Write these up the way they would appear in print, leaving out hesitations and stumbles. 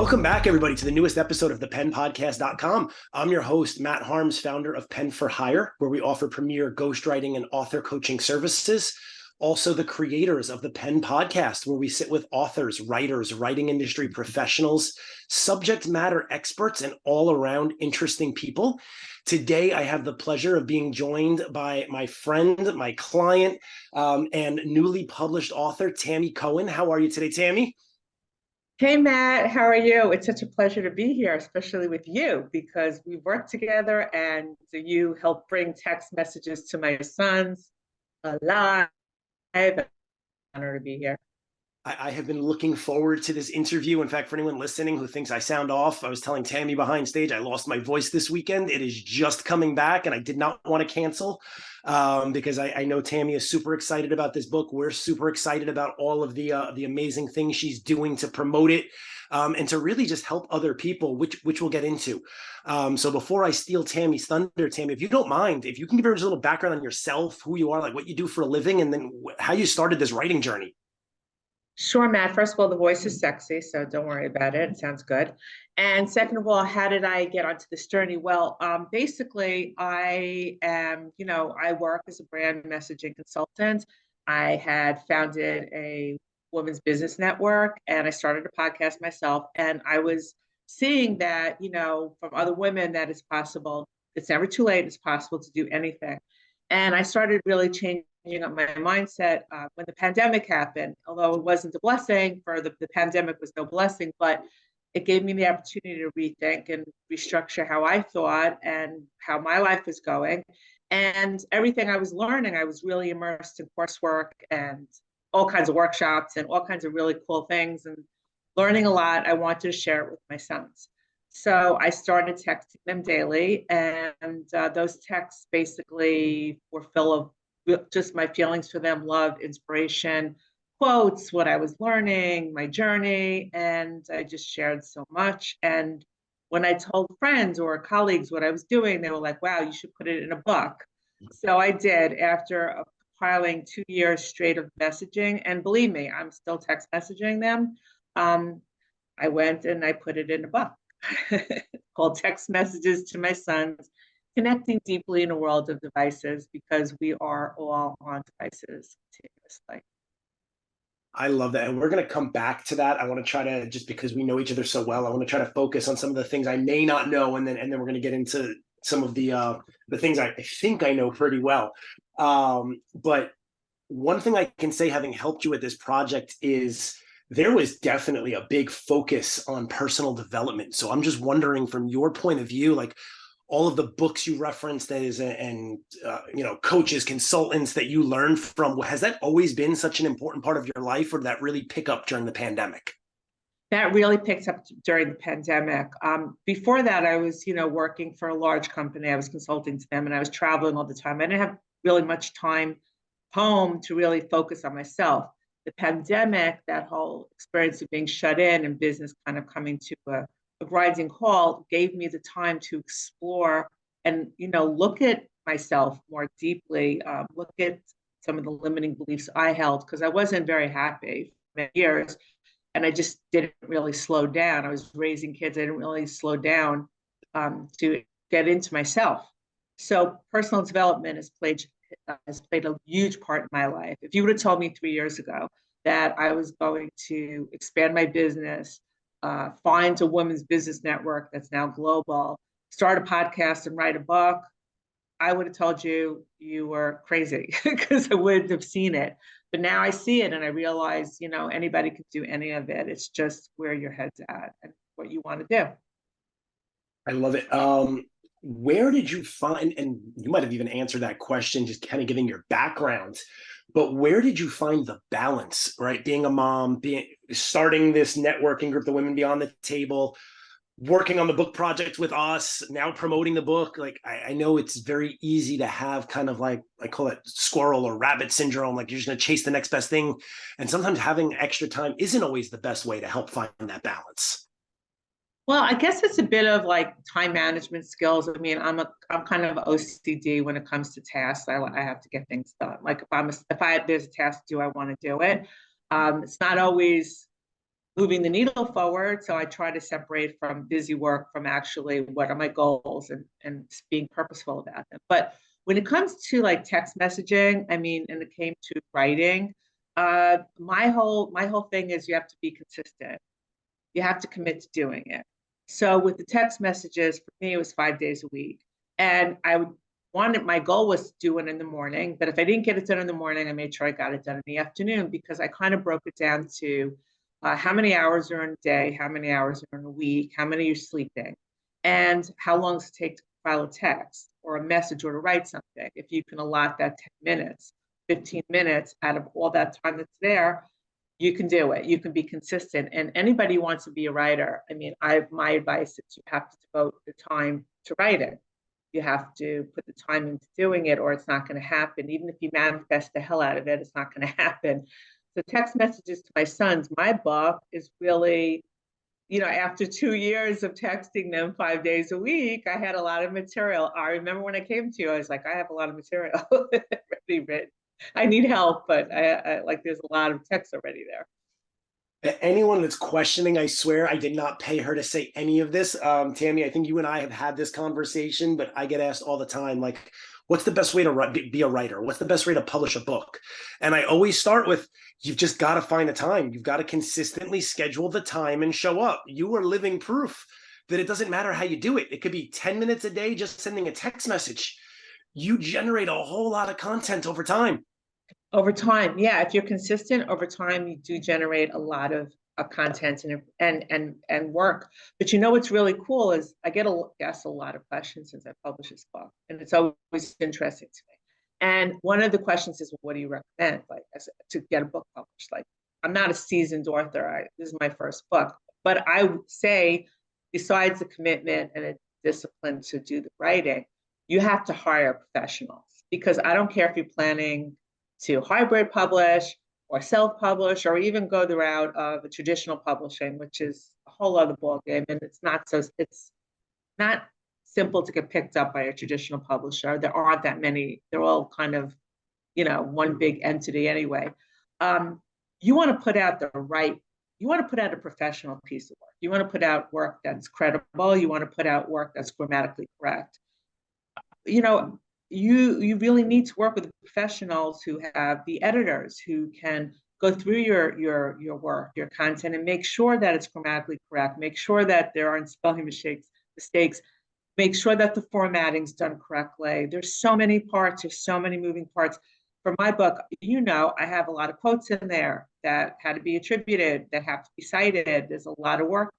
Welcome back, everybody, to the newest episode of the PenPodcast.com. I'm your host, Matt Harms, founder of Pen for Hire, where we offer premier ghostwriting and author coaching services. Also, the creators of the Pen Podcast, where we sit with authors, writers, writing industry professionals, subject matter experts, and all around interesting people. Today, I have the pleasure of being joined by my friend, my client, and newly published author, Tammy Cohen. How are you today, Tammy? Hey, Matt, how are you? It's such a pleasure to be here, especially with you, because we work together and you help bring text messages to my sons alive. Honor to be here. I have been looking forward to this interview. In fact, for anyone listening who thinks I sound off, I was telling Tammy behind stage, I lost my voice this weekend. It is just coming back, and I did not want to cancel because I know Tammy is super excited about this book. We're super excited about all of the amazing things she's doing to promote it and to really just help other people, which we'll get into. So before I steal Tammy's thunder, Tammy, if you don't mind, if you can give her just a little background on yourself, who you are, like what you do for a living, and then how you started this writing journey. Sure, Matt. First of all, the voice is sexy, so don't worry about it. It sounds good. And second of all, how did I get onto this journey? Well, basically, I am, I work as a brand messaging consultant. I had founded a women's business network and I started a podcast myself. And I was seeing that, from other women that it's possible. It's never too late. It's possible to do anything. And I started really changing up my mindset when the pandemic happened, although it wasn't a blessing for the pandemic was no blessing, but it gave me the opportunity to rethink and restructure how I thought and how my life was going. And everything I was learning, I was really immersed in coursework and all kinds of workshops and all kinds of really cool things and learning a lot. I wanted to share it with my sons. So I started texting them daily, and those texts basically were full of just my feelings for them, love, inspiration, quotes, what I was learning, my journey, and I just shared so much. And when I told friends or colleagues what I was doing, they were like, wow, you should put it in a book. So I did after compiling 2 years straight of messaging. And believe me, I'm still text messaging them. I went and I put it in a book called Text Messages to My Sons, Connecting Deeply in a World of Devices, because we are all on devices continuously. I love that. And we're going to come back to that. I want to try to, just because we know each other so well, I want to try to focus on some of the things I may not know. And then we're going to get into some of the things I think I know pretty well. But one thing I can say, having helped you with this project, is there was definitely a big focus on personal development. So I'm just wondering, from your point of view, like all of the books you referenced and coaches, consultants that you learned from, has that always been such an important part of your life, or did that really pick up during the pandemic? That really picked up during the pandemic. Before that, I was, working for a large company. I was consulting to them and I was traveling all the time. I didn't have really much time home to really focus on myself. The pandemic, that whole experience of being shut in and business kind of coming to a grinding halt, gave me the time to explore and look at myself more deeply, look at some of the limiting beliefs I held, because I wasn't very happy for many years and I just didn't really slow down. I was raising kids. I didn't really slow down to get into myself. So personal development has played a huge part in my life. If you would have told me 3 years ago that I was going to expand my business, find a women's business network that's now global, start a podcast and write a book, I would have told you you were crazy because I wouldn't have seen it. But now I see it and I realize, anybody can do any of it. It's just where your head's at and what you want to do. I love it. Where did you find, and you might have even answered that question, just kind of giving your background, but where did you find the balance, right? Being a mom, starting this networking group, the Women Beyond the Table, working on the book project with us, now promoting the book. Like, I know it's very easy to have kind of like, I call it squirrel or rabbit syndrome. Like you're just going to chase the next best thing. And sometimes having extra time isn't always the best way to help find that balance. Well, I guess it's a bit of like time management skills. I mean, I'm kind of OCD when it comes to tasks. I have to get things done. Like if there's a task to do, I want to do it. It's not always moving the needle forward. So I try to separate from busy work from actually what are my goals, and being purposeful about them. But when it comes to like text messaging, I mean, and it came to writing, my whole thing is you have to be consistent. You have to commit to doing it. So with the text messages, for me, it was 5 days a week. And I would wanted my goal was to do it in the morning, but if I didn't get it done in the morning, I made sure I got it done in the afternoon, because I kind of broke it down to how many hours are in a day, how many hours are in a week, how many you're sleeping, and how long does it take to file a text or a message or to write something. If you can allot that 10 minutes, 15 minutes out of all that time that's there, you can do it. You can be consistent. And anybody who wants to be a writer, I mean, my advice is you have to devote the time to write it. You have to put the time into doing it, or it's not going to happen. Even if you manifest the hell out of it, it's not going to happen. So text messages to my sons, my book is really, after 2 years of texting them 5 days a week, I had a lot of material. I remember when I came to you, I was like, I have a lot of material already written. I need help, but I like there's a lot of text already there. Anyone that's questioning, I swear I did not pay her to say any of this. Tammy, I think you and I have had this conversation, but I get asked all the time, like, what's the best way to be a writer? What's the best way to publish a book? And I always start with, you've just got to find the time. You've got to consistently schedule the time and show up. You are living proof that it doesn't matter how you do it. It could be 10 minutes a day, just sending a text message. You generate a whole lot of content over time. Over time, yeah, if you're consistent over time, you do generate a lot of content and work. But what's really cool is I get asked a lot of questions since I published this book, and it's always interesting to me. And one of the questions is, well, what do you recommend, like, to get a book published? Like, I'm not a seasoned author. This is my first book, but I would say, besides the commitment and a discipline to do the writing, you have to hire professionals, because I don't care if you're planning to hybrid publish or self-publish, or even go the route of a traditional publishing, which is a whole other ballgame. And it's not simple to get picked up by a traditional publisher. There aren't that many. They're all kind of, one big entity anyway. You want to put out you want to put out a professional piece of work. You want to put out work that's credible. You want to put out work that's grammatically correct. You really need to work with professionals who have the editors who can go through your work, your content, and make sure that it's grammatically correct, make sure that there aren't spelling mistakes, make sure that the formatting's done correctly. There's so many parts, there's so many moving parts. For my book, I have a lot of quotes in there that had to be attributed, that have to be cited. There's a lot of work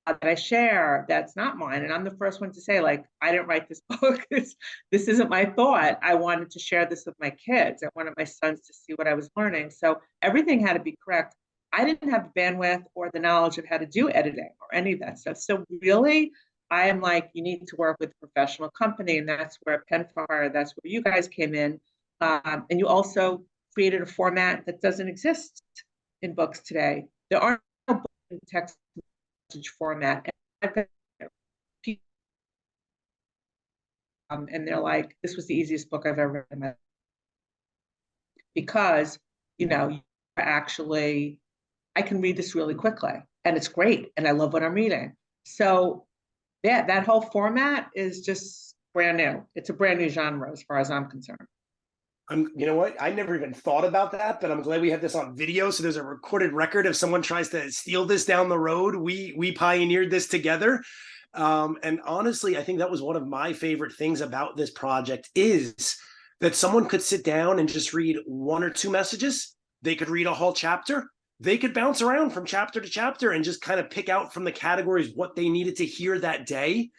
that I share that's not mine. And I'm the first one to say, like, I didn't write this book. This isn't my thought. I wanted to share this with my kids. I wanted my sons to see what I was learning. So everything had to be correct. I didn't have the bandwidth or the knowledge of how to do editing or any of that stuff. So really, I am like, you need to work with a professional company. And that's where PenFire, that's where you guys came in. And you also created a format that doesn't exist in books today. There are no books in text format. And they're like, this was the easiest book I've ever read, because actually, I can read this really quickly, and it's great, and I love what I'm reading. So yeah, that whole format is just brand new. It's a brand new genre as far as I'm concerned. You know what? I never even thought about that, but I'm glad we have this on video. So there's a recorded record. If someone tries to steal this down the road, we pioneered this together. And honestly, I think that was one of my favorite things about this project, is that someone could sit down and just read one or two messages. They could read a whole chapter. They could bounce around from chapter to chapter and just kind of pick out from the categories what they needed to hear that day.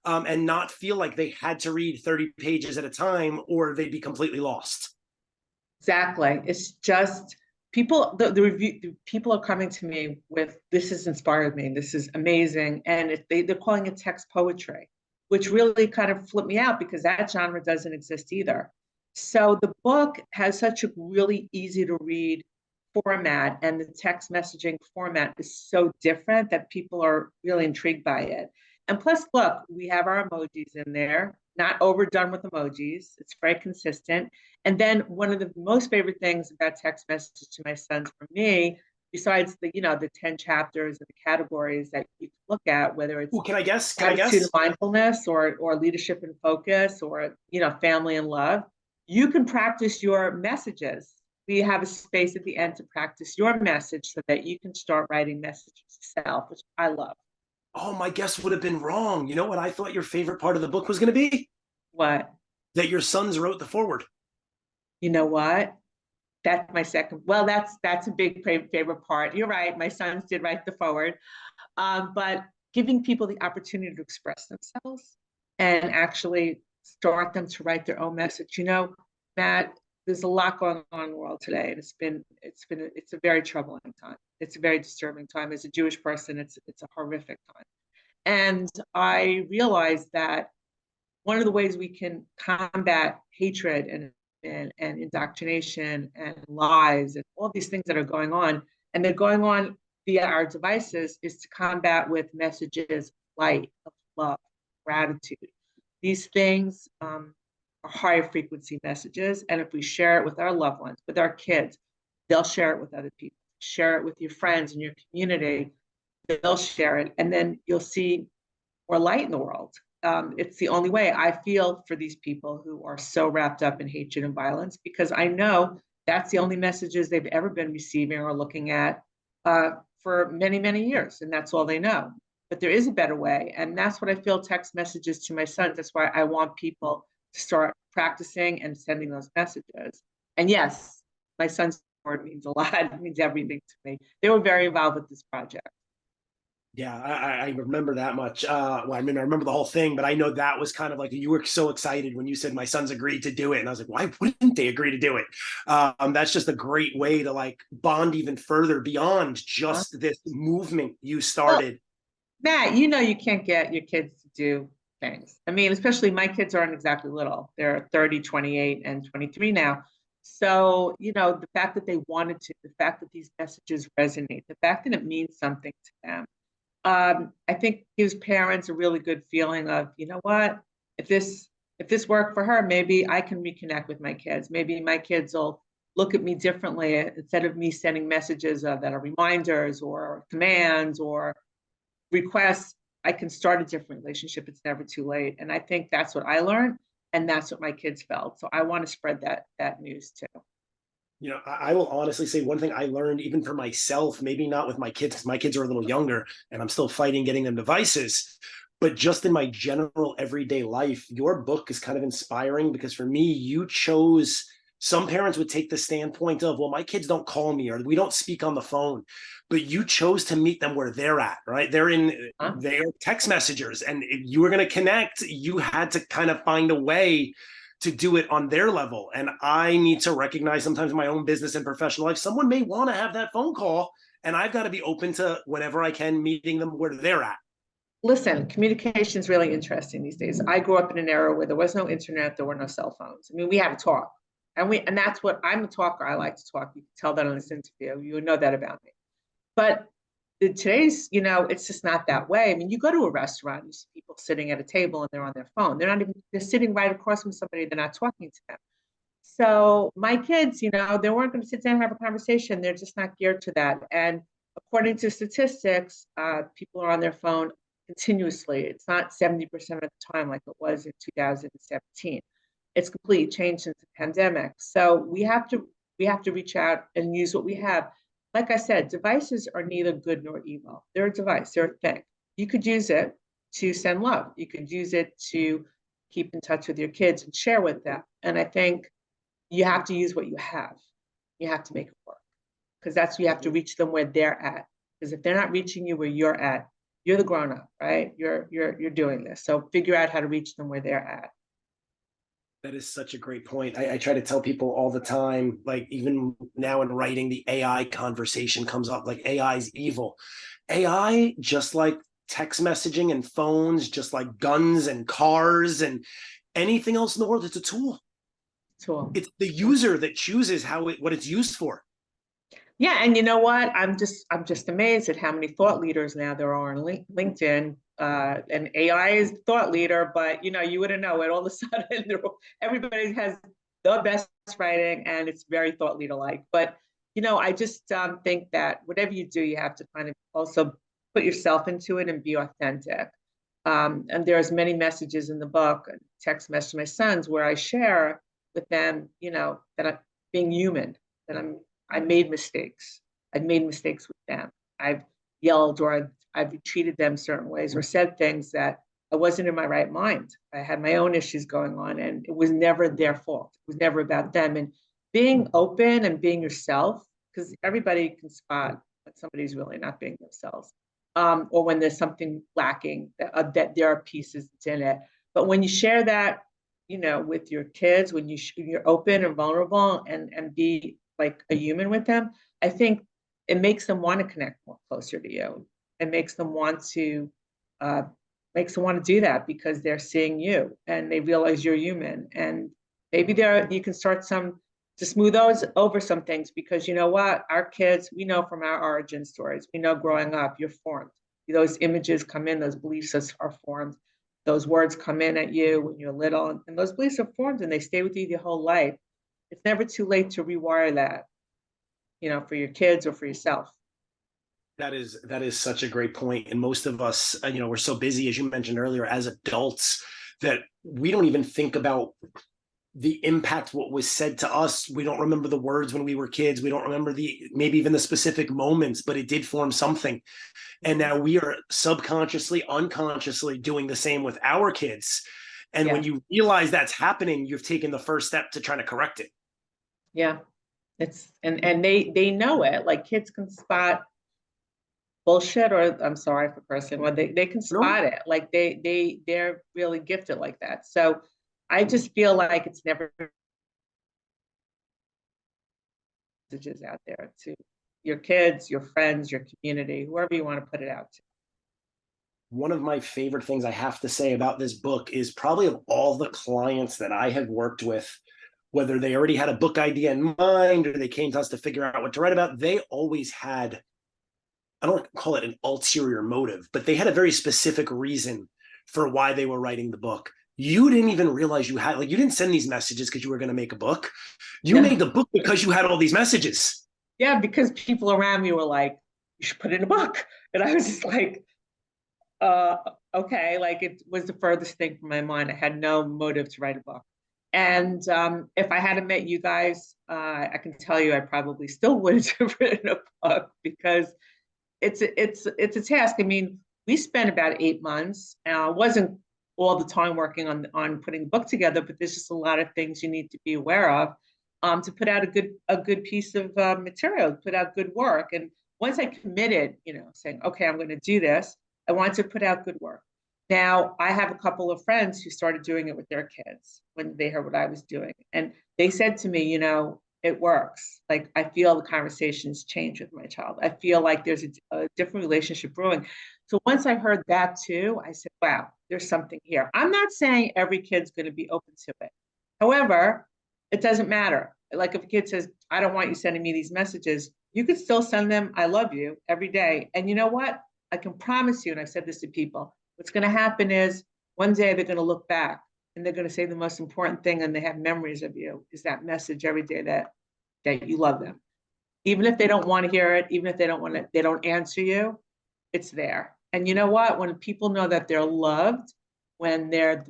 And not feel like they had to read 30 pages at a time, or they'd be completely lost. Exactly. It's just the people are coming to me with, this has inspired me. This is amazing. And they're calling it text poetry, which really kind of flipped me out, because that genre doesn't exist either. So the book has such a really easy to read format, and the text messaging format is so different that people are really intrigued by it. And plus, look, we have our emojis in there, not overdone with emojis. It's very consistent. And then one of the most favorite things about text messages to my sons, for me, besides the 10 chapters and the categories that you can look at, whether it's Ooh, can I guess? Can I gratitude and guess? mindfulness or leadership and focus or family and love, you can practice your messages. We have a space at the end to practice your message so that you can start writing messages yourself, which I love. Oh, my guess would have been wrong. You know what I thought your favorite part of the book was going to be? What? That your sons wrote the foreword. You know what? That's my second. Well, that's a big favorite part. You're right. My sons did write the forward, but giving people the opportunity to express themselves and actually start them to write their own message. Matt, there's a lot going on in the world today, and it's a very troubling time. It's a very disturbing time. As a Jewish person, it's a horrific time. And I realized that one of the ways we can combat hatred and indoctrination and lies and all these things that are going on, and they're going on via our devices, is to combat with messages of light, of love, gratitude. These things are higher frequency messages. And if we share it with our loved ones, with our kids, they'll share it with other people. Share it with your friends in your community, they'll share it. And then you'll see more light in the world. It's the only way. I feel for these people who are so wrapped up in hatred and violence, because I know that's the only messages they've ever been receiving or looking at for many, many years. And that's all they know. But there is a better way. And that's what I feel text messages to my sons. That's why I want people to start practicing and sending those messages. And yes, my son's word means a lot. It means everything to me. They were very involved with this project. Yeah, I remember that much. Well, I mean, I remember the whole thing, but I know that was kind of like you were so excited when you said my sons agreed to do it, and I was like, why wouldn't they agree to do it? That's just a great way to like bond even further beyond just this movement you Well, started. Matt, you can't get your kids to do things. I mean, especially my kids aren't exactly little. They're 30, 28, and 23 now. So, the fact that they wanted to, the fact that these messages resonate, the fact that it means something to them, I think gives parents a really good feeling of, you know what, if this worked for her, maybe I can reconnect with my kids. Maybe my kids will look at me differently instead of me sending messages that are reminders or commands or requests. I can start a different relationship. It's never too late. And I think that's what I learned, and that's what my kids felt. So I want to spread that news too. I will honestly say one thing I learned even for myself, maybe not with my kids, because my kids are a little younger and I'm still fighting getting them devices, but just in my general everyday life, your book is kind of inspiring because for me, you chose. Some parents would take the standpoint of, well, my kids don't call me or we don't speak on the phone, but you chose to meet them where they're at, right? Huh? They're text messengers, and if you were going to connect, you had to kind of find a way to do it on their level. And I need to recognize sometimes in my own business and professional life, someone may want to have that phone call, and I've got to be open to whenever I can meeting them where they're at. Listen, communication is really interesting these days. I grew up in an era where there was no internet, there were no cell phones. I mean, we had to talk. And that's what I'm a talker. I like to talk. You can tell that on this interview. You know that about me. But today's, it's just not that way. I mean, you go to a restaurant, you see people sitting at a table and they're on their phone. They're sitting right across from somebody, they're not talking to them. So my kids, they weren't going to sit down and have a conversation. They're just not geared to that. And according to statistics, people are on their phone continuously. It's not 70% of the time like it was in 2017. It's completely changed since the pandemic. So we have to reach out and use what we have. Like I said, devices are neither good nor evil. They're a device, they're a thing. You could use it to send love. You could use it to keep in touch with your kids and share with them. And I think you have to use what you have. You have to make it work, because that's you have to reach them where they're at. Because if they're not reaching you where you're at, you're the grown up, right? You're doing this. So figure out how to reach them where they're at. That is such a great point. I try to tell people all the time, like even now in writing, the AI conversation comes up like AI is evil. AI, just like text messaging and phones, just like guns and cars and anything else in the world, it's a tool. So It's the user that chooses what it's used for. yeah, and you know what? I'm just amazed at how many thought leaders now there are on LinkedIn. And AI is thought leader, but you wouldn't know it. All of a sudden, everybody has the best writing, and it's very thought leader like. But I just think that whatever you do, you have to kind of also put yourself into it and be authentic. And there's many messages in the book, a text message to my sons, where I share with them, that I'm being human, that I made mistakes. I've made mistakes with them. I've yelled, or I've treated them certain ways, or said things that I wasn't in my right mind. I had my own issues going on, and it was never their fault. It was never about them. And being open and being yourself, because everybody can spot when somebody's really not being themselves, or when there's something lacking, that there are pieces in it. But when you share that, with your kids, when you're open and vulnerable, and be like a human with them, I think it makes them want to connect more closer to you. It uh, makes them want to do that because they're seeing you and they realize you're human. And maybe you can start to smooth those over some things, because you know what, our kids, we know from our origin stories, we know growing up, you're formed. Those images come in, those beliefs are formed. Those words come in at you when you're little, and those beliefs are formed and they stay with you your whole life. It's never too late to rewire that, for your kids or for yourself. That is such a great point. And most of us, we're so busy, as you mentioned earlier, as adults, that we don't even think about the impact what was said to us. We don't remember the words when we were kids. We don't remember maybe even the specific moments, but it did form something. And now we are subconsciously, unconsciously doing the same with our kids. And when you realize that's happening, you've taken the first step to trying to correct it. Yeah. And they know it. Like, kids can spot bullshit, or I'm sorry for cursing, well, they can spot it. Like, they're really gifted like that. So I just feel like it's never messages out there to your kids, your friends, your community, whoever you want to put it out to. One of my favorite things I have to say about this book is, probably of all the clients that I have worked with, whether they already had a book idea in mind or they came to us to figure out what to write about, they always had, I don't call it an ulterior motive, but they had a very specific reason for why they were writing the book. You didn't even realize you had, you didn't send these messages because you were going to make a book. You made the book because you had all these messages. Yeah, because people around me were like, you should put it in a book. And I was just like, okay, like, it was the furthest thing from my mind. I had no motive to write a book. And if I hadn't met you guys, I can tell you I probably still wouldn't have written a book, because it's a task. I mean, we spent about 8 months. Wasn't all the time working on putting the book together, but there's just a lot of things you need to be aware of, to put out a good piece of material, put out good work. And once I committed, saying, okay, I'm going to do this, I wanted to put out good work. Now, I have a couple of friends who started doing it with their kids when they heard what I was doing. And they said to me, it works. Like, I feel the conversations change with my child. I feel like there's a different relationship brewing. So once I heard that too, I said, wow, there's something here. I'm not saying every kid's going to be open to it. However, it doesn't matter. Like, if a kid says, I don't want you sending me these messages, you could still send them, I love you, every day. And you know what? I can promise you, and I've said this to people, what's going to happen is one day they're going to look back and they're going to say the most important thing, and they have memories of you, is that message every day that you love them. Even if they don't want to hear it, even if they don't answer you, it's there. And you know what? When people know that they're loved, when they're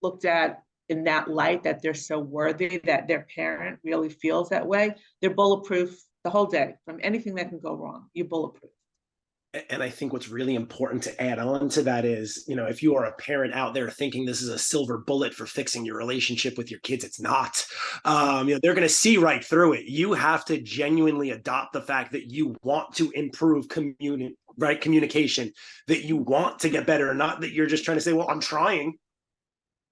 looked at in that light, that they're so worthy, that their parent really feels that way, they're bulletproof the whole day from anything that can go wrong. You're bulletproof. And I think what's really important to add on to that is, if you are a parent out there thinking this is a silver bullet for fixing your relationship with your kids, it's not. They're going to see right through it. You have to genuinely adopt the fact that you want to improve communication, that you want to get better, not that you're just trying to say, well, I'm trying.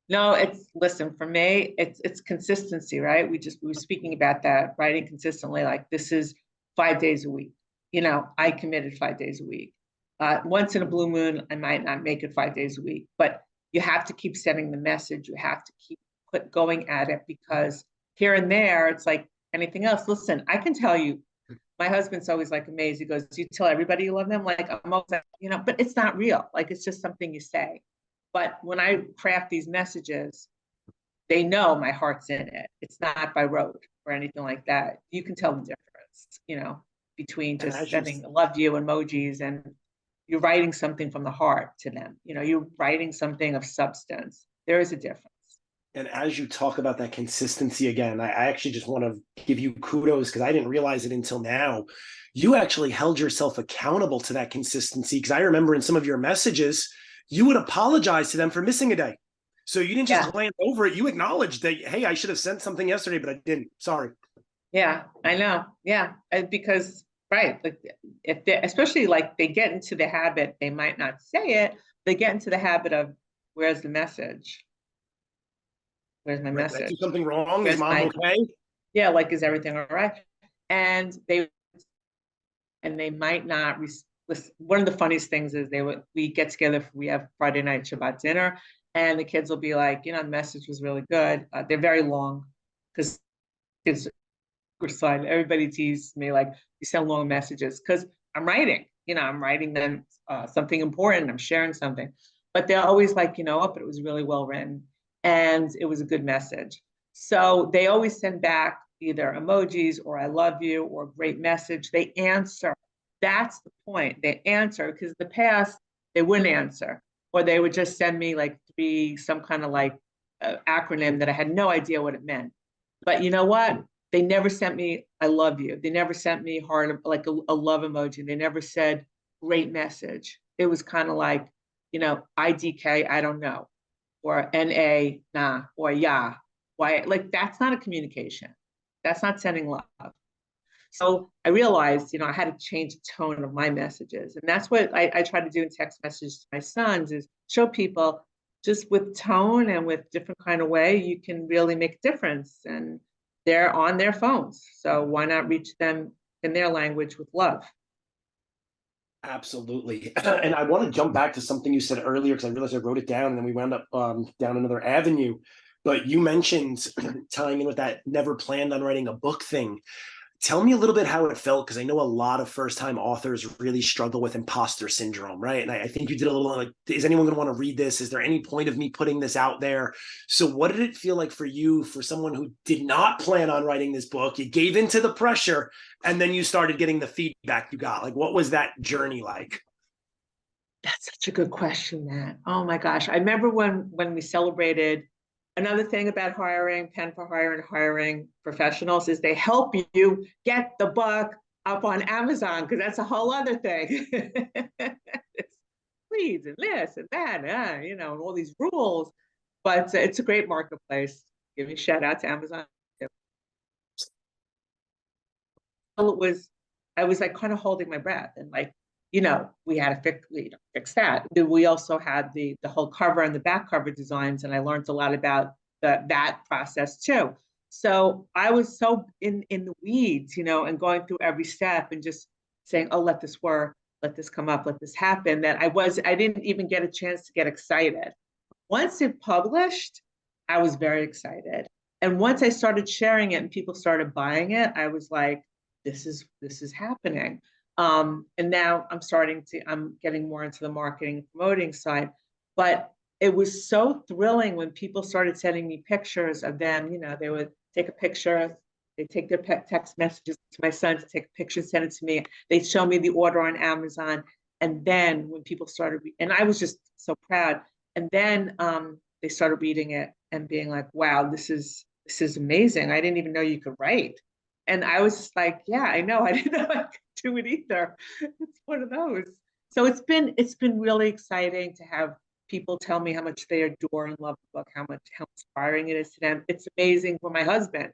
No, listen, for me, it's consistency, right? We were speaking about that, writing consistently. Like, this is 5 days a week. I committed 5 days a week. Once in a blue moon, I might not make it 5 days a week, but you have to keep sending the message. You have to keep going at it, because here and there, it's like anything else. Listen, I can tell you, my husband's always like amazed. He goes, do you tell everybody you love them? Like, I'm always like, but it's not real. Like, it's just something you say. But when I craft these messages, they know my heart's in it. It's not by rote or anything like that. You can tell the difference. difference, between And just as you sending love you emojis and you're writing something from the heart to them. You're writing something of substance. There is a difference. And as you talk about that consistency again, I actually just want to give you kudos because I didn't realize it until now. You actually held yourself accountable to that consistency because I remember in some of your messages, you would apologize to them for missing a day. So you didn't just Yeah. glance over it. You acknowledged that, hey, I should have sent something yesterday, but I didn't. Sorry. Yeah, I know. Yeah, because right, like if they, especially like they get into the habit, they might not say it. They get into the habit of, "Where's the message? Where's my Right. Did I do message? something wrong? Is Where's mom my okay? yeah? Like, is everything all right?" And they might not. One of the funniest things is we get together. We have Friday night Shabbat dinner, and the kids will be like, the message was really good. They're very long because kids side. Everybody teased me like you send long messages because I'm writing. I'm writing them something important. I'm sharing something, but they're always like, but it was really well written and it was a good message. So they always send back either emojis or I love you or great message. They answer. That's the point. They answer because in the past they wouldn't answer or they would just send me like some kind of like acronym that I had no idea what it meant. But you know what? They never sent me "I love you." They never sent me heart like a love emoji. They never said "great message." It was kind of like, IDK, I don't know, or NA, nah, or yeah. Why? Like that's not a communication. That's not sending love. So I realized, I had to change the tone of my messages. And that's what I try to do in text messages to my sons is show people just with tone and with different kind of way, you can really make a difference. And they're on their phones. So why not reach them in their language with love? Absolutely. And I want to jump back to something you said earlier because I realized I wrote it down and then we wound up down another avenue. But you mentioned tying in with that never planned on writing a book thing. Tell me a little bit how it felt because I know a lot of first time authors really struggle with imposter syndrome, right? And I think you did a little like, is anyone going to want to read this? Is there any point of me putting this out there? So, what did it feel like for you, for someone who did not plan on writing this book? You gave into the pressure and then you started getting the feedback you got. Like, what was that journey like? That's such a good question, Matt. Oh my gosh. I remember when we celebrated. Another thing about hiring, Pen for Hire and hiring professionals is they help you get the book up on Amazon because that's a whole other thing. It's leads and this and that, and all these rules. But it's a great marketplace. Give me a shout out to Amazon. It was I was like kind of holding my breath and like, we had to fix that. Then we also had the whole cover and the back cover designs, and I learned a lot about that process too. So I was so in the weeds, and going through every step and just saying, oh, let this work, let this come up, let this happen, that I didn't even get a chance to get excited. Once it published, I was very excited. And once I started sharing it and people started buying it, I was like, this is happening. And now I'm getting more into the marketing and promoting side. But it was so thrilling when people started sending me pictures of them. They would take a picture, they take their text messages to my son to take a picture, send it to me. They'd show me the order on Amazon. And then when people started, and I was just so proud. And then they started reading it and being like, wow, this is amazing. I didn't even know you could write. And I was just like, yeah, I know. I didn't know I could do it either. It's one of those. So it's been really exciting to have people tell me how much they adore and love the book, how inspiring it is to them. It's amazing for my husband.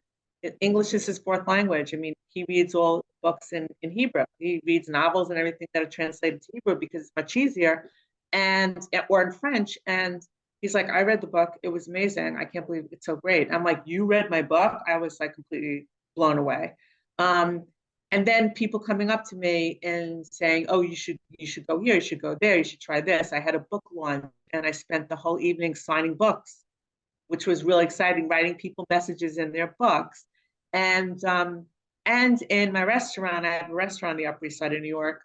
English is his fourth language. I mean, he reads all books in Hebrew. He reads novels and everything that are translated to Hebrew because it's much easier, and or in French. And he's like, I read the book. It was amazing. I can't believe it's so great. I'm like, you read my book? I was like completely blown away. Um, and then people coming up to me and saying, "Oh, you should go here, you should go there, you should try this." I had a book launch, and I spent the whole evening signing books, which was really exciting, writing people messages in their books. And in my restaurant, I have a restaurant on the Upper East Side of New York.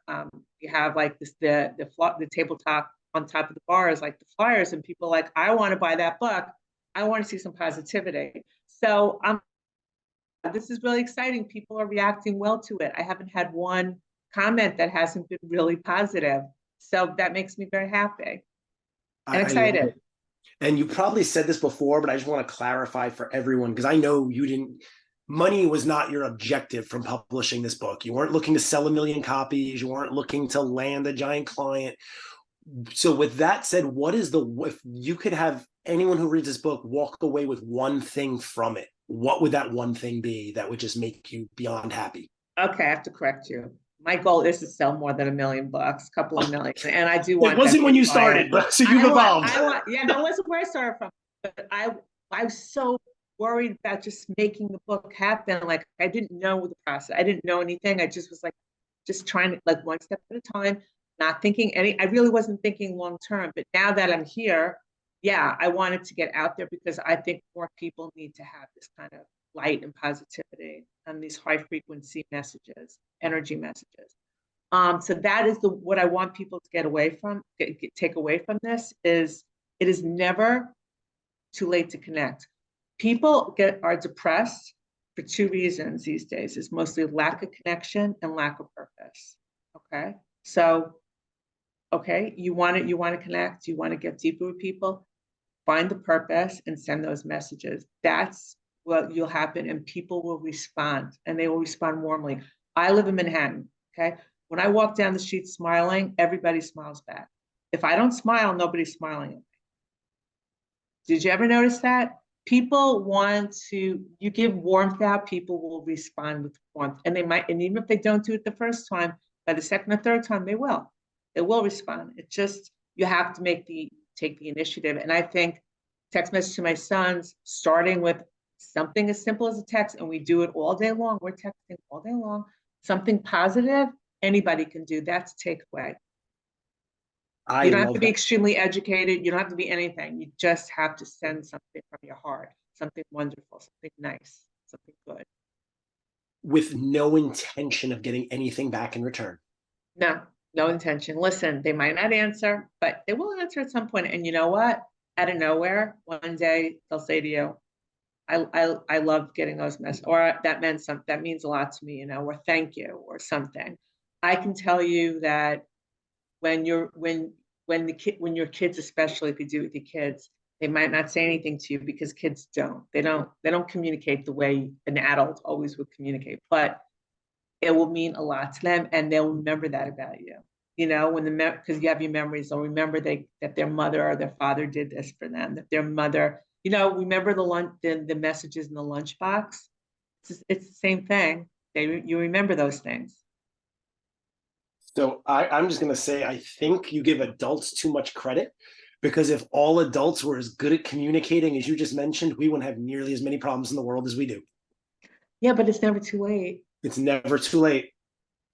You have like this the tabletop on top of the bar is like the flyers, and people are like, I want to buy that book. I want to see some positivity. So I'm this is really exciting. People are reacting well to it. I haven't had one comment that hasn't been really positive. So that makes me very happy and I love excited. it. And you probably said this before, but I just want to clarify for everyone because I know you didn't, money was not your objective from publishing this book. You weren't looking to sell 1 million copies. You weren't looking to land a giant client. So, with that said, what is if you could have anyone who reads this book walk away with one thing from it, what would that one thing be that would just make you beyond happy? Okay, I have to correct you. My goal is to sell more than 1 million books, a couple of million, and I do It want them wasn't when to you buy it. started, but so you've evolved. Yeah, that wasn't where I started from. But I was so worried about just making the book happen. Like I didn't know the process. I didn't know anything. I just was like, just trying to like one step at a time, not thinking I really wasn't thinking long term. But now that I'm here, yeah, I wanted to get out there because I think more people need to have this kind of light and positivity and these high frequency messages, energy messages. So that is what I want people to get away from, take away from this is it is never too late to connect. People are depressed for two reasons these days. It's mostly lack of connection and lack of purpose. Okay. So, okay, you want to connect, you want to get deeper with people, find the purpose and send those messages. That's what will happen, and people will respond, and they will respond warmly. I live in Manhattan. Okay. When I walk down the street smiling, everybody smiles back. If I don't smile, nobody's smiling at me. Did you ever notice that? People want to, you give warmth out, people will respond with warmth. And they might, and even if they don't do it the first time, by the second or third time, they will. They will respond. It's just, you have to take the initiative. And I think text message to my sons, starting with something as simple as a text, and we do it all day long. We're texting all day long. Something positive, anybody can do. That's takeaway. I You don't have to love be that. extremely educated. You don't have to be anything. You just have to send something from your heart, something wonderful, something nice, something good. With no intention of getting anything back in return. No, no intention. Listen, they might not answer, but they will answer at some point. And you know what? Out of nowhere, one day they'll say to you, I love getting those messages, or that means a lot to me, or thank you, or something. I can tell you that when when your kids, especially if you do it with your kids, they might not say anything to you because kids don't communicate the way an adult always would communicate, but it will mean a lot to them, and they'll remember that about you. When because you have your memories, they'll remember that their mother or their father did this for them, that their mother, remember the messages in the lunchbox. It's the same thing. You remember those things. So I'm just going to say, I think you give adults too much credit because if all adults were as good at communicating as you just mentioned, we wouldn't have nearly as many problems in the world as we do. Yeah, but it's never too late. It's never too late.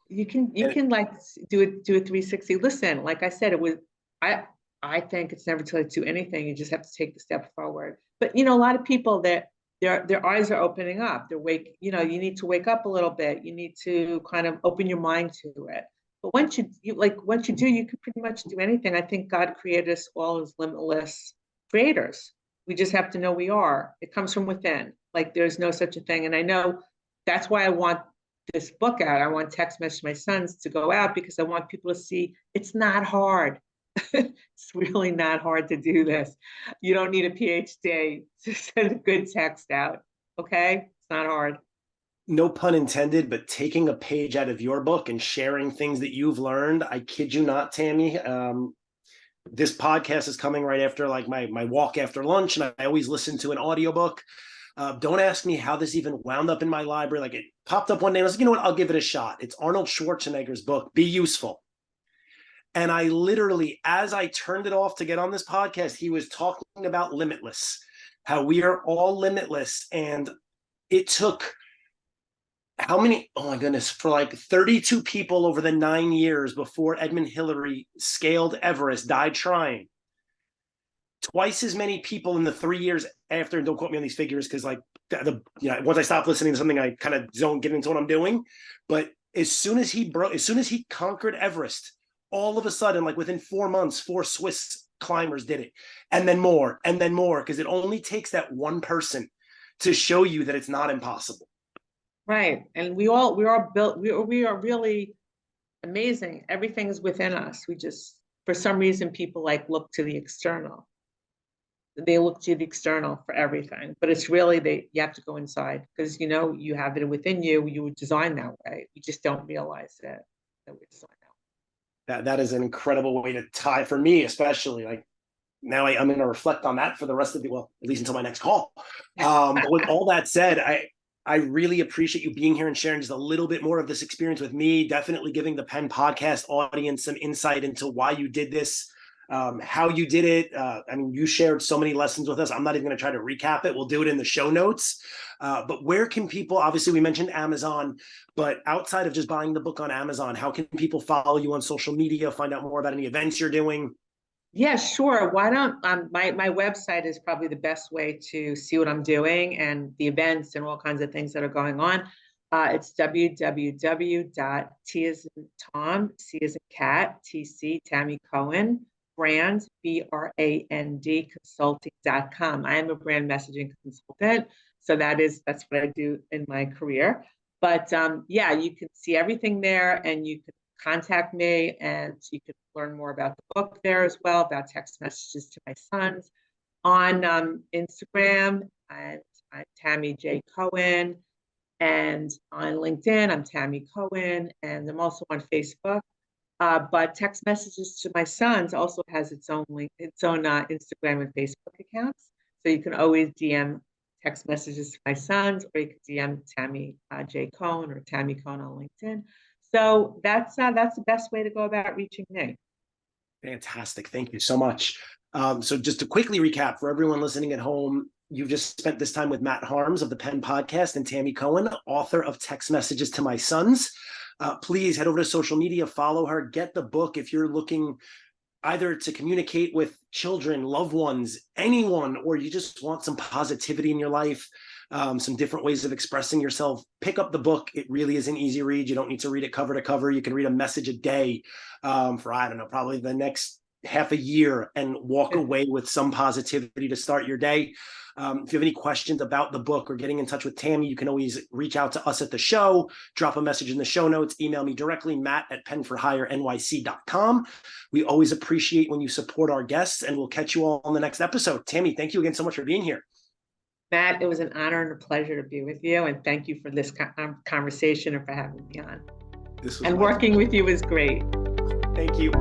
You can like do a 360. Listen, like I said, I I think it's never too late to do anything. You just have to take the step forward. But a lot of people that their eyes are opening up. You need to wake up a little bit. You need to kind of open your mind to it. But once you do, you can pretty much do anything. I think God created us all as limitless creators. We just have to know we are. It comes from within. Like there's no such a thing. And I know that's why I want this book out. I want text message my sons to go out because I want people to see it's not hard. It's really not hard to do this. You don't need a PhD to send a good text out. Okay? It's not hard. No pun intended, but taking a page out of your book and sharing things that you've learned. I kid you not, Tammy. This podcast is coming right after like my walk after lunch, and I always listen to an audiobook. Don't ask me how this even wound up in my library. Like it popped up one day and I was like, you know what? I'll give it a shot. It's Arnold Schwarzenegger's book, Be Useful. And I literally, as I turned it off to get on this podcast, he was talking about limitless, how we are all limitless. And it took how many, oh my goodness, for like 32 people over the 9 years before Edmund Hillary scaled Everest, died trying. Twice as many people in the 3 years after, and don't quote me on these figures because like once I stop listening to something, I kind of don't get into what I'm doing. But as soon as he conquered Everest, all of a sudden, like within 4 months, 4 Swiss climbers did it, and then more, because it only takes that one person to show you that it's not impossible. Right. And we are built, we are really amazing. Everything is within us. We just, for some reason, people like look to the external. They look to the external for everything, but it's really you have to go inside because you know you have it within you. You were designed that way. You just don't realize it that we're designed That is an incredible way to tie for me, especially like now I'm going to reflect on that for the rest of the, well, at least until my next call. But with all that said, I really appreciate you being here and sharing just a little bit more of this experience with me. Definitely giving the Pen Podcast audience some insight into why you did this, how you did it. I mean, you shared so many lessons with us. I'm not even going to try to recap it. We'll do it in the show notes. But where can people, obviously we mentioned Amazon, but outside of just buying the book on Amazon, how can people follow you on social media, find out more about any events you're doing? Yeah, sure. Why don't my website is probably the best way to see what I'm doing and the events and all kinds of things that are going on. It's www.t as in Tom, C as in cat, TC, Tammy Cohen, brand, brand consulting.com. I am a brand messaging consultant. So that's what I do in my career. But yeah, you can see everything there and you can contact me and you can learn more about the book there as well, about text messages to my sons on Instagram. And I'm Tammy J Cohen, and on LinkedIn I'm Tammy Cohen, and I'm also on Facebook. But text messages to my sons also has its own link, its own Instagram and Facebook accounts. So you can always DM text messages to my sons, or you can DM Tammy J Cohen or Tammy Cohen on LinkedIn. So that's the best way to go about reaching me. Fantastic. Thank you so much. So just to quickly recap for everyone listening at home, you've just spent this time with Matt Harms of the Pen Podcast and Tammy Cohen, author of Text Messages to My Sons. Please head over to social media, follow her, get the book if you're looking either to communicate with children, loved ones, anyone, or you just want some positivity in your life, some different ways of expressing yourself. Pick up the book. It really is an easy read. You don't need to read it cover to cover. You can read a message a day for, I don't know, probably the next half a year and walk away with some positivity to start your day. If you have any questions about the book or getting in touch with Tammy, you can always reach out to us at the show, drop a message in the show notes, email me directly, matt@penforhirenyc.com. We always appreciate when you support our guests, and we'll catch you all on the next episode. Tammy, thank you again so much for being here. Matt, it was an honor and a pleasure to be with you, and thank you for this conversation and for having me on. And working with you was great. Thank you.